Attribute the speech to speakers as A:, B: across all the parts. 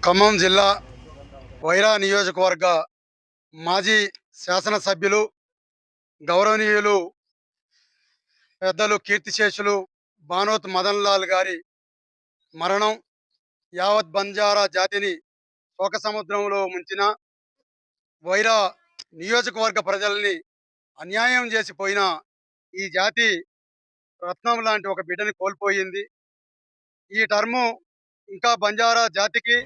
A: ఖమ్మం జిల్లా వైరా నియోజకవర్గ మాజీ శాసనసభ్యులు, గౌరవనీయులు, పెద్దలు కీర్తిశేషులు బానోత్ మదన్ లాల్ గారి మరణం యావత్ బంజారా జాతిని శోకసముద్రంలో ముంచిన, వైరా నియోజకవర్గ ప్రజల్ని అన్యాయం చేసిపోయిన ఈ జాతి రత్నం లాంటి ఒక బిడ్డని కోల్పోయింది. ఈ టర్ము ఇంకా బంజారా జాతికి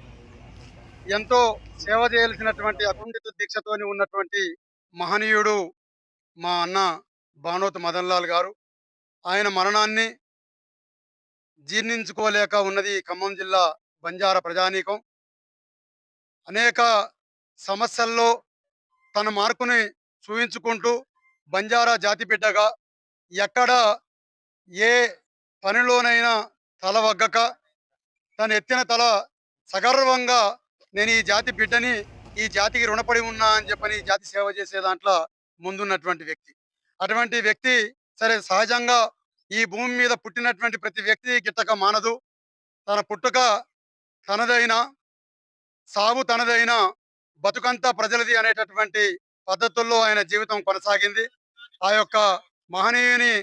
A: ఎంతో సేవ చేయాల్సినటువంటి అకుంఠిత దీక్షతోని ఉన్నటువంటి మహనీయుడు మా అన్న బానోత్ మదన్ లాల్ గారు. ఆయన మరణాన్ని జీర్ణించుకోలేక ఉన్నది ఖమ్మం జిల్లా బంజారా ప్రజానీకం. అనేక సమస్యల్లో తన మార్కుని చూయించుకుంటూ బంజారా జాతి బిడ్డగా ఎక్కడ ఏ పనిలోనైనా తల వగ్గక తను ఎత్తిన తల సగర్వంగా నేను ఈ జాతి బిడ్డని, ఈ జాతికి రుణపడి ఉన్నా అని చెప్పని ఈ జాతి సేవ చేసే దాంట్లో ముందున్నటువంటి వ్యక్తి. అటువంటి వ్యక్తి సరే సహజంగా ఈ భూమి మీద పుట్టినటువంటి ప్రతి వ్యక్తి గిట్టక మానదు. తన పుట్టుక తనదైన, సావు తనదైన, బతుకంతా ప్రజలది అనేటటువంటి పద్ధతుల్లో ఆయన జీవితం కొనసాగింది. ఆ యొక్క మహనీయుని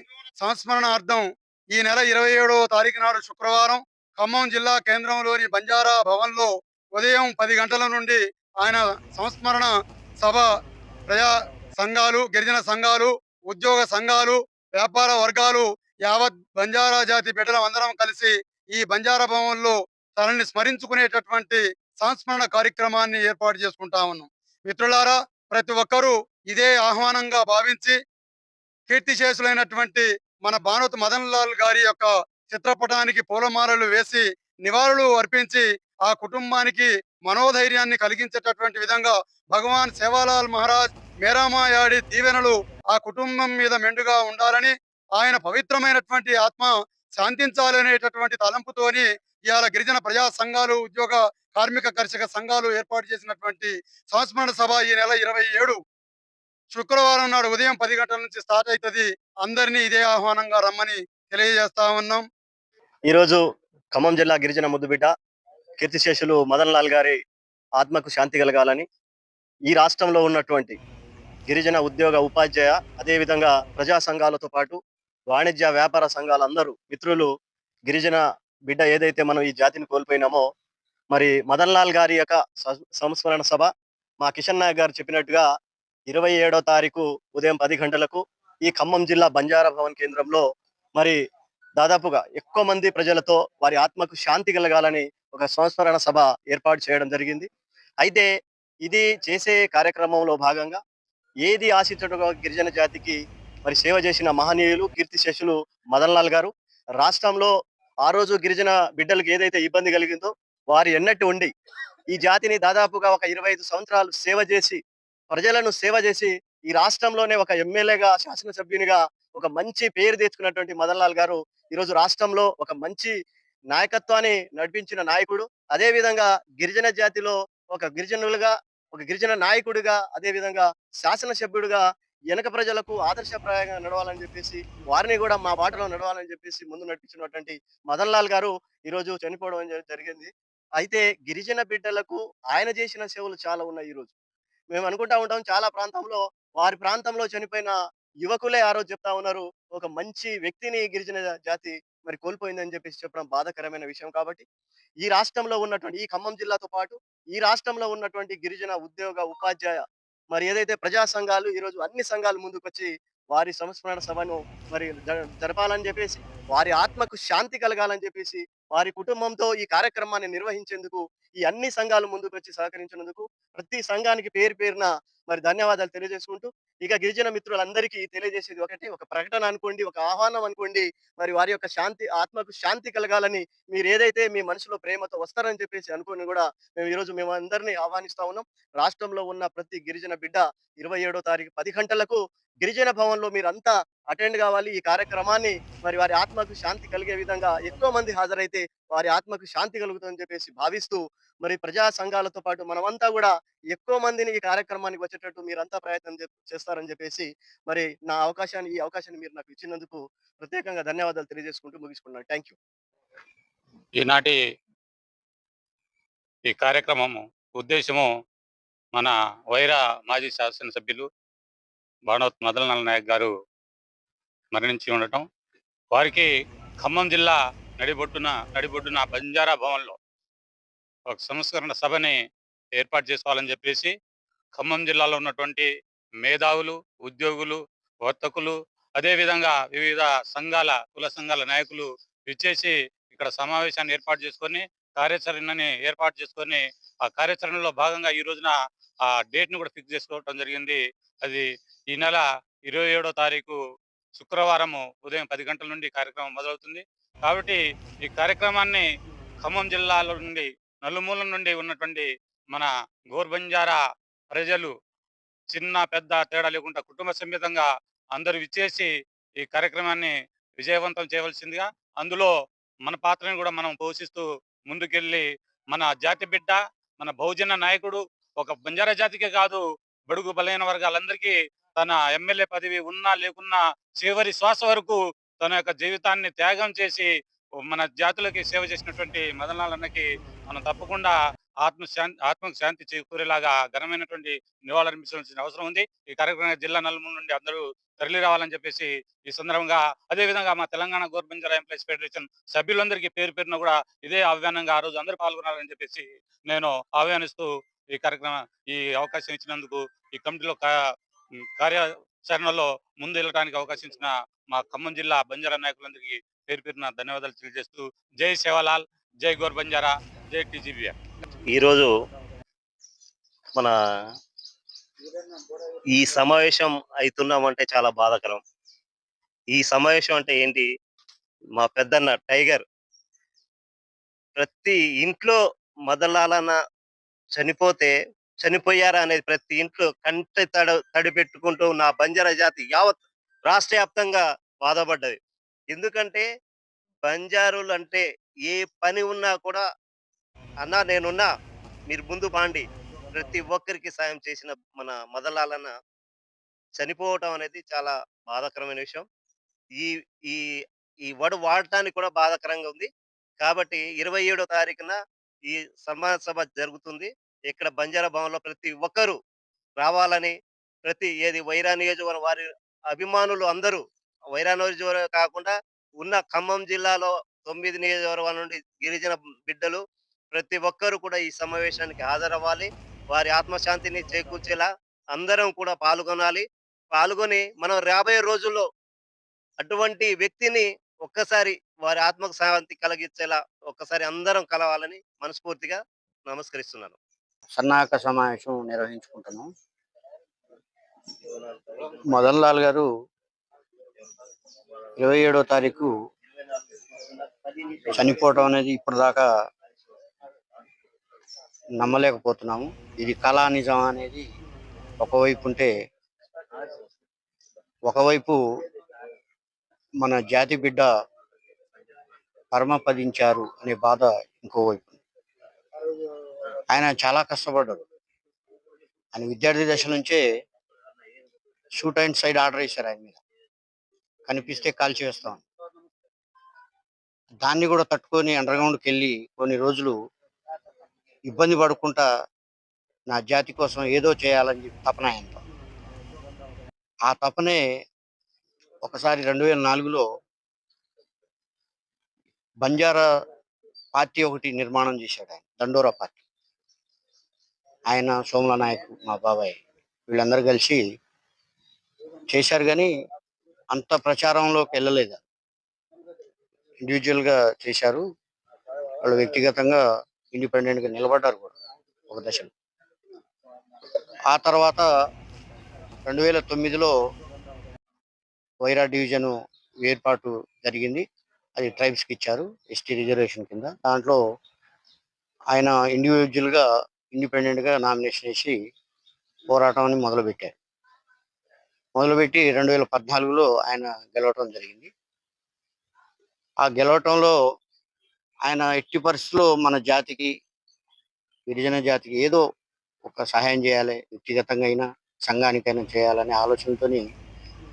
A: సంస్మరణార్థం ఈ నెల 27వ తారీఖు నాడు శుక్రవారం ఖమ్మం జిల్లా కేంద్రంలోని బంజారా భవన్‌లో ఉదయం 10 గంటల నుండి ఆయన సంస్మరణ సభ ప్రజా సంఘాలు, గిరిజన సంఘాలు, ఉద్యోగ సంఘాలు, వ్యాపార వర్గాలు, యావత్ బంజారా జాతి బిడ్డలమందరం కలిసి ఈ బంజారా భవన్‌లో తనని స్మరించుకునేటటువంటి సంస్మరణ కార్యక్రమాన్ని ఏర్పాటు చేసుకుంటా ఉన్నాం. మిత్రులారా, ప్రతి ఒక్కరూ ఇదే ఆహ్వానంగా భావించి కీర్తిశేషులైనటువంటి మన భానుత్ మదన్ లాల్ గారి యొక్క చిత్రపటానికి పూలమాలలు వేసి నివాళులు అర్పించి ఆ కుటుంబానికి మనోధైర్యాన్ని కలిగించేటటువంటి విధంగా భగవాన్ సేవాలాల్ మహారాజ్ మేరామాయాడి దీవెనలు ఆ కుటుంబం మీద మెండుగా ఉండాలని, ఆయన పవిత్రమైనటువంటి ఆత్మ శాంతించాలనేటటువంటి తలంపుతోని ఇవాళ గిరిజన ప్రజా సంఘాలు, ఉద్యోగ కార్మిక కర్షక సంఘాలు ఏర్పాటు చేసినటువంటి సంస్మరణ సభ ఈ నెల 27 శుక్రవారం నాడు ఉదయం 10 గంటల నుంచి స్టార్ట్ అవుతది. అందరినీ ఇదే ఆహ్వానంగా రమ్మని తెలియజేస్తా ఉన్నాం.
B: ఈరోజు ఖమ్మం జిల్లా గిరిజన ముద్దుబిడ్డ కీర్తిశేషులు మదన్ లాల్ గారి ఆత్మకు శాంతి కలగాలని ఈ రాష్ట్రంలో ఉన్నటువంటి గిరిజన ఉద్యోగ ఉపాధ్యాయ అదేవిధంగా ప్రజా సంఘాలతో పాటు వాణిజ్య వ్యాపార సంఘాలందరూ మిత్రులు గిరిజన బిడ్డ ఏదైతే మనం ఈ జాతిని కోల్పోయినామో మరి మదన్ లాల్ గారి యొక్క సంస్మరణ సభ మా కిషన్ నాయక్ గారు చెప్పినట్టుగా 27వ తారీఖు ఉదయం 10 గంటలకు ఈ ఖమ్మం జిల్లా బంజారా భవన్ కేంద్రంలో మరి దాదాపుగా ఎక్కువ మంది ప్రజలతో వారి ఆత్మకు శాంతి కలగాలని ఒక సంస్మరణ సభ ఏర్పాటు చేయడం జరిగింది. అయితే ఇది చేసే కార్యక్రమంలో భాగంగా ఏది ఆశించటగా గిరిజన జాతికి మరి సేవ చేసిన మహనీయులు కీర్తిశేషులు మదన్ లాల్ గారు రాష్ట్రంలో ఆ రోజు గిరిజన బిడ్డలకు ఏదైతే ఇబ్బంది కలిగిందో వారి ఎన్నట్టు ఉండి ఈ జాతిని దాదాపుగా ఒక 25 సంవత్సరాలు సేవ చేసి ప్రజలను సేవ చేసి ఈ రాష్ట్రంలోనే ఒక ఎమ్మెల్యేగా శాసనసభ్యునిగా ఒక మంచి పేరు తెచ్చుకున్నటువంటి మదన్ లాల్ గారు ఈరోజు రాష్ట్రంలో ఒక మంచి నాయకత్వాన్ని నడిపించిన నాయకుడు. అదే విధంగా గిరిజన జాతిలో ఒక గిరిజనులుగా ఒక గిరిజన నాయకుడిగా అదే విధంగా శాసనసభ్యుడిగా వెనక ప్రజలకు ఆదర్శప్రాయంగా నడవాలని చెప్పేసి వారిని కూడా మా బాటలో నడవాలని చెప్పేసి ముందు నడిపించినటువంటి మదన్ లాల్ గారు ఈరోజు చనిపోవడం జరిగింది. అయితే గిరిజన బిడ్డలకు ఆయన చేసిన సేవలు చాలా ఉన్నాయి ఈరోజు. మేము అనుకుంటా ఉంటాం చాలా ప్రాంతంలో వారి ప్రాంతంలో చనిపోయిన యువకులే ఆ రోజు చెప్తా ఉన్నారు. ఒక మంచి వ్యక్తిని గిరిజన జాతి మరి కోల్పోయిందని చెప్పేసి చెప్పడం బాధాకరమైన విషయం కాబట్టి, ఈ రాష్ట్రంలో ఉన్నటువంటి ఈ ఖమ్మం జిల్లాతో పాటు ఈ రాష్ట్రంలో ఉన్నటువంటి గిరిజన ఉద్యోగ, ఉపాధ్యాయ మరి ఏదైతే ప్రజా సంఘాలు ఈరోజు అన్ని సంఘాలు ముందుకొచ్చి వారి సంస్మరణ సభను మరి జరపాలని చెప్పేసి, వారి ఆత్మకు శాంతి కలగాలని చెప్పేసి, వారి కుటుంబంతో ఈ కార్యక్రమాన్ని నిర్వహించేందుకు ఈ అన్ని సంఘాలు ముందుకొచ్చి సహకరించినందుకు ప్రతి సంఘానికి పేరు పేరున మరి ధన్యవాదాలు తెలియజేసుకుంటూ, ఇక గిరిజన మిత్రులందరికీ తెలియజేసేది ఒకటి, ఒక ప్రకటన అనుకోండి, ఒక ఆహ్వానం అనుకోండి. మరి వారి యొక్క ఆత్మకు శాంతి కలగాలని మీరేదైతే మీ మనసులో ప్రేమతో వస్తారని చెప్పేసి అనుకోని గూడా ఈరోజు మేమందరిని ఆహ్వానిస్తా ఉన్నాం. రాష్ట్రంలో ఉన్న ప్రతి గిరిజన బిడ్డ 27వ తారీఖు 10 గంటలకు గిరిజన భవన్‌లో మీరంతా అటెండ్ గావాలి. ఈ కార్యక్రమాన్ని మరి వారి ఆత్మకు శాంతి కలిగే విధంగా ఎక్కువ మంది హాజరైతే వారి ఆత్మకు శాంతి కలుగుతుందని చెప్పేసి భావిస్తూ, మరి ప్రజా సంఘాలతో పాటు మనమంతా గూడా ఎక్కువ మందిని ఈ కార్యక్రమానికి వచ్చేటట్టు మీరంతా ప్రయత్నం చేస్తారని చెప్పేసి మరి ఈ అవకాశాన్ని మీరు నాకు ఇచ్చినందుకు ప్రత్యేకంగా ధన్యవాదాలు తెలియజేసుకుంటూ ముగించుకున్నాను. Thank you.
C: ఈనాటి ఈ కార్యక్రమము ఉద్దేశము మన వైరా మాజీ శాసనసభ్యులు బాణోత్ మదనలాల్ నాయక్ గారు మరణించి ఉండటం, వారికి ఖమ్మం జిల్లా నడిబొడ్డున బంజారా భవన్లో ఒక సంస్కరణ సభని ఏర్పాటు చేసుకోవాలని చెప్పేసి ఖమ్మం జిల్లాలో ఉన్నటువంటి మేధావులు, ఉద్యోగులు, వర్తకులు, అదేవిధంగా వివిధ కుల సంఘాల నాయకులు విచ్చేసి ఇక్కడ సమావేశాన్ని ఏర్పాటు చేసుకొని కార్యాచరణని ఏర్పాటు చేసుకొని ఆ కార్యాచరణలో భాగంగా ఈ రోజున ఆ డేట్ను కూడా ఫిక్స్ చేసుకోవడం జరిగింది. అది ఈ నెల 27వ తారీఖు శుక్రవారము ఉదయం 10 గంటల నుండి కార్యక్రమం మొదలవుతుంది. కాబట్టి ఈ కార్యక్రమాన్ని ఖమ్మం జిల్లాలో నుండి నలుమూలల నుండి ఉన్నటువంటి మన గోర్బంజారా ప్రజలు చిన్న పెద్ద తేడా లేకుండా కుటుంబ సమేతంగా అందరూ విచ్చేసి ఈ కార్యక్రమాన్ని విజయవంతం చేయవలసిందిగా, అందులో మన పాత్రను కూడా మనం పోషిస్తూ ముందుకెళ్ళి మన జాతి బిడ్డ, మన బహుజన నాయకుడు, ఒక బంజారా జాతికే కాదు బడుగు బలైన వర్గాలందరికీ తన ఎమ్మెల్యే పదవి ఉన్నా లేకున్నా చివరి శ్వాస వరకు తన యొక్క జీవితాన్ని త్యాగం చేసి మన జాతులకి సేవ చేసినటువంటి మదనలాల్ అన్నకి మనం తప్పకుండా ఆత్మకు శాంతి చేకూరేలాగా ఘనమైనటువంటి నివాళులర్పించాల్సిన అవసరం ఉంది. ఈ కార్యక్రమానికి జిల్లా నలుమూల నుండి అందరూ తరలి రావాలని చెప్పేసి ఈ సందర్భంగా, అదేవిధంగా మా తెలంగాణ గోర్బంజారా ఎంప్లాయీస్ ఫెడరేషన్ సభ్యులందరికీ పేరు పేరున కూడా ఇదే ఆహ్వానంగా ఆ రోజు అందరూ పాల్గొనాలని చెప్పేసి నేను ఆహ్వానిస్తూ ఈ కార్యక్రమం ఈ అవకాశం ఇచ్చినందుకు, ఈ కమిటీలో కార్యాచరణలో ముందు వెళ్ళడానికి అవకాశం ఇచ్చిన మా ఖమ్మం జిల్లా బంజారా నాయకులందరికీ పేరు పేరున ధన్యవాదాలు తెలియజేస్తూ జై సేవాలాల్, జై గోర్బంజారా, జై టీజీబీఆర్.
B: ఈరోజు మన ఈ సమావేశం అవుతున్నామంటే చాలా బాధాకరం. ఈ సమావేశం అంటే ఏంటి? మా పెద్దన్న టైగర్ ప్రతి ఇంట్లో మదనలాలన్న చనిపోయారా అనేది ప్రతి ఇంట్లో కంటి తడి పెట్టుకుంటూ నా బంజారా జాతి యావత్ రాష్ట్ర వ్యాప్తంగా బాధపడ్డది. ఎందుకంటే బంజారులు అంటే ఏ పని ఉన్నా కూడా అన్నా నేనున్నా, మీరు ముందు బాండి, ప్రతి ఒక్కరికి సాయం చేసిన మన మదనలాలన్న చనిపోవటం అనేది చాలా బాధాకరమైన విషయం. ఈ ఈ ఈ వర్డ్ వాడటానికి కూడా బాధాకరంగా ఉంది. కాబట్టి 27వ తారీఖున ఈ సన్మాన సభ జరుగుతుంది. ఇక్కడ బంజారా భవన్‌లో ప్రతి ఒక్కరు రావాలని, వైరా నియోజకవర్గం వారి అభిమానులు అందరూ, వైరా నియోజకవర్గం కాకుండా ఉన్న ఖమ్మం జిల్లాలో 9 నియోజకవర్గాల నుండి గిరిజన బిడ్డలు ప్రతి ఒక్కరు కూడా ఈ సమావేశానికి హాజరవ్వాలి. వారి ఆత్మశాంతిని చేకూర్చేలా అందరం కూడా పాల్గొని మనం రాబోయే రోజుల్లో అటువంటి వ్యక్తిని ఒక్కసారి వారి ఆత్మకు శాంతి కలిగించేలా ఒక్కసారి అందరం కలవాలని మనస్ఫూర్తిగా నమస్కరిస్తున్నాను.
D: సన్నాహక సమావేశం నిర్వహించుకుంటున్నాం. మదన్ లాల్ గారు 27వ తారీఖు చనిపోవడం అనేది ఇప్పటిదాకా నమ్మలేకపోతున్నాము. ఇది కళా నిజం అనేది ఒకవైపు ఉంటే, ఒకవైపు మన జాతి బిడ్డ పరమపదించారు అనే బాధ ఇంకోవైపు. ఆయన చాలా కష్టపడ్డాడు. ఆయన విద్యార్థి దశ నుంచే షూట్ అండ్ సైడ్ ఆర్డర్ వేశారు ఆయన మీద, కనిపిస్తే కాల్చి వేస్తాం. దాన్ని కూడా తట్టుకొని అండర్గ్రౌండ్కి వెళ్ళి కొన్ని రోజులు ఇబ్బంది పడుకుంటా నా జాతి కోసం ఏదో చేయాలని చెప్పి తపన ఆయనలో. ఆ తపనే ఒకసారి 2004లో బంజారా పార్టీ ఒకటి నిర్మాణం చేశాడు ఆయన, దండోరా పార్టీ. ఆయన, సోముల నాయక్, మా బాబాయ్, వీళ్ళందరూ కలిసి చేశారు. కానీ అంత ప్రచారంలోకి వెళ్ళలేదు. ఇండివిజువల్గా చేశారు. వాళ్ళు వ్యక్తిగతంగా ఇండిపెండెంట్గా నిలబడ్డారు కూడా ఒక దశలో. ఆ తర్వాత 2009లో వైరా డివిజన్ ఏర్పాటు జరిగింది. అది ట్రైబ్స్కి ఇచ్చారు, ఎస్టీ రిజర్వేషన్ కింద. దాంట్లో ఆయన ఇండివిజువల్గా ఇండిపెండెంట్గా నామినేషన్ వేసి పోరాటాన్ని మొదలుపెట్టి 2014లో ఆయన గెలవటం జరిగింది. ఆ గెలవటంలో ఆయన ఎట్టి పరిస్థితుల్లో మన జాతికి, గిరిజన జాతికి ఏదో ఒక సహాయం చేయాలి, వ్యక్తిగతంగా అయినా సంఘానికైనా చేయాలనే ఆలోచనతోని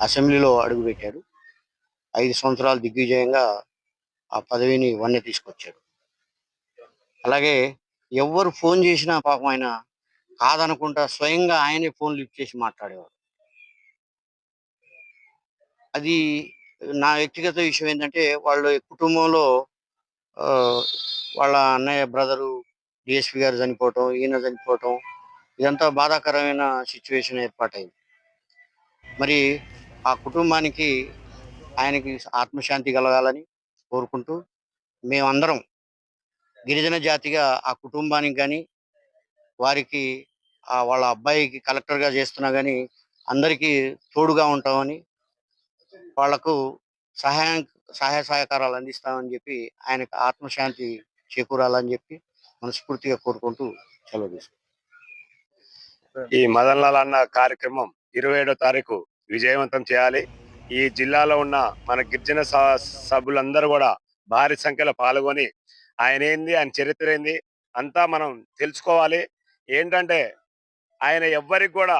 D: అసెంబ్లీలో అడుగుపెట్టాడు. 5 సంవత్సరాలు దిగ్విజయంగా ఆ పదవిని తీసుకొచ్చాడు. అలాగే ఎవ్వరు ఫోన్ చేసినా పాపం ఆయన కాదనుకుంటా స్వయంగా ఆయనే ఫోన్ లిఫ్ట్ చేసి మాట్లాడేవాడు. అది నా వ్యక్తిగత విషయం ఏంటంటే వాళ్ళ కుటుంబంలో ఆహ్, వాళ్ళ అన్నయ్య బ్రదరు డీఎస్‌పీ గారు చనిపోవటం, ఈయన చనిపోవటం ఇదంతా బాధాకరమైన సిట్యుయేషన్ ఏర్పాటయింది. మరి ఆ కుటుంబానికి ఆయనకి ఆత్మశాంతి కలగాలని కోరుకుంటూ మేమందరం గిరిజన జాతిగా ఆ కుటుంబానికి గాని, వారికి వాళ్ళ అబ్బాయికి కలెక్టర్‌గా చేస్తున్నా గాని అందరికీ తోడుగా ఉంటామని, వాళ్లకు సహాయం సహాయ సహకారాలు అందిస్తామని చెప్పి ఆయనకు ఆత్మశాంతి చేకూరాలని చెప్పి మనస్ఫూర్తిగా కోరుకుంటూ సెలవు తీసుకుంటాను.
E: ఈ మదన్ లాల్ అన్న కార్యక్రమం 27వ తారీఖు విజయవంతం చేయాలి. ఈ జిల్లాలో ఉన్న మన గిరిజన సభ్యులందరూ కూడా భారీ సంఖ్యలో పాల్గొని ఆయన ఏంది, ఆయన చరిత్ర ఏంది అంతా మనం తెలుసుకోవాలి. ఏంటంటే ఆయన ఎవ్వరికి కూడా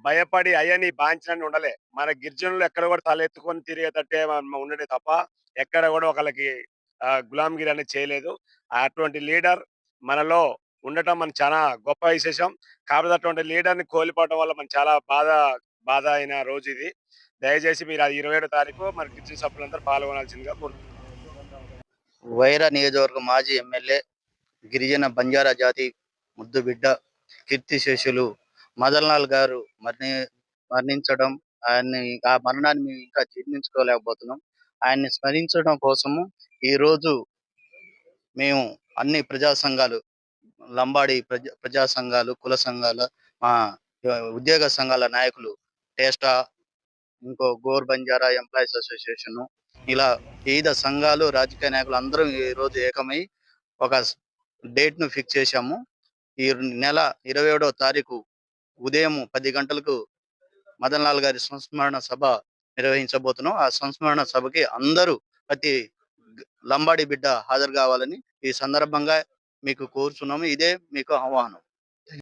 E: భయపడి అయ్యని బాంచనని ఉండలే. మన గిరిజనులు ఎక్కడ కూడా తలెత్తుకొని తిరిగేటట్టే ఉండడే తప్ప ఎక్కడ కూడా ఒకళ్ళకి గులాంగిరి అనేది చేయలేదు. అటువంటి లీడర్ మనలో ఉండటం మనకు చాలా గొప్ప విశేషం. కాకపోతే అటువంటి లీడర్‌ని కోల్పోవడం వల్ల మనకు చాలా బాధ అయిన రోజు ఇది. దయచేసి మీరు అది 27వ తారీఖు మన గిరిజన సభ్యులందరూ పాల్గొనాల్సిందిగా కోరుతున్నాను.
F: వైరా నియోజకవర్గ మాజీ ఎమ్మెల్యే, గిరిజన బంజారా జాతి ముద్దుబిడ్డ, కీర్తిశేషులు మదన్ లాల్ గారు మరణించడం, ఆ మరణాన్ని మేము ఇంకా జీర్ణించుకోలేకపోతున్నాం. ఆయన్ని స్మరించడం కోసము ఈరోజు మేము అన్ని ప్రజా సంఘాలు, లంబాడి ప్రజా సంఘాలు, కుల సంఘాల, మా ఉద్యోగ సంఘాల నాయకులు, టేస్టా, ఇంకో గోర్ బంజారా ఎంప్లాయీస్ అసోసియేషన్, ఇలా వివిధ సంఘాలు, రాజకీయ నాయకులు అందరం ఈ రోజు ఏకమై ఒక డేట్ ను ఫిక్స్ చేశాము. ఈ నెల 27వ తారీఖు ఉదయం 10 గంటలకు మదన్ లాల్ గారి సంస్మరణ సభ నిర్వహించబోతున్నాం. ఆ సంస్మరణ సభకి అందరూ ప్రతి లంబాడి బిడ్డ హాజరు కావాలని ఈ సందర్భంగా మీకు కోరుచున్నాము. ఇదే మీకు ఆహ్వానం.